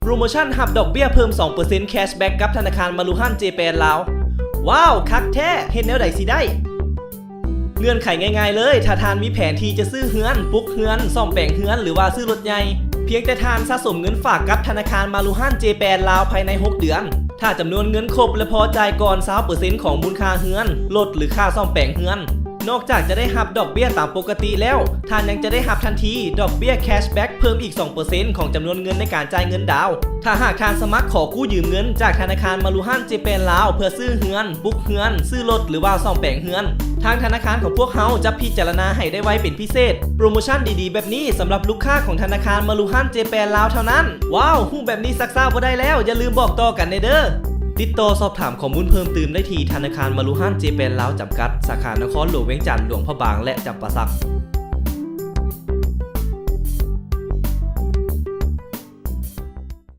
โปรโมชั่นหับดอกเบี้ยเพิ่ม 2% แคชแบ็กกับธนาคารมารุฮั่นเจแปนลาวว้าวคักแท้เห็นแนวใดสิได้เงื่อนไขง่ายๆเลยถ้าทานมีแผนที่จะซื้อเฮือนปลุกเฮือนซ่อมแปลงเฮือนหรือว่าซื้อรถใหญ่เพียงแต่ทานสะสมเงินฝากกับธนาคารมารุฮั่นเจแปนลาวภายใน6เดือนถ้าจำนวนเงินครบและพอจ่ายก่อน 20% ของมูลค่าเฮือนรถหรือค่าซ่อมแปลงเฮือนนอกจากจะได้หับดอกเบี้ยตามปกติแล้วท่านยังจะได้หับทันทีดอกเบี้ยแคชแบ็กเพิ่มอีก 2% ของจำนวนเงินในการจ่ายเงินดาวถ้าหากท่านสมัครขอกู้ยืมเงินจากธนาคารมารุฮั่นเจแปนลาวเพื่อซื้อเฮือนปลุกเฮือนซื้อรถหรือว่าซ่อมแปลงเฮือนทางธนาคารของพวกเขาจะพิจารณาให้ได้ไวเป็นพิเศษโปรโมชั่นดีๆแบบนี้สำหรับลูกค้าของธนาคารมารุฮั่นเจแปนลาวเท่านั้นว้าวฮู้แบบนี้ซักซ่าบ่ได้แล้วอย่าลืมบอกต่อกันเด้อติดต่อสอบถามข้อมูลเพิ่มเติมได้ที่ธนาคารมารุฮั่นเจแปนลาวจำกัดสาขานครหลวงเวียงจันทร์หลวงพระบางและจำปาสัก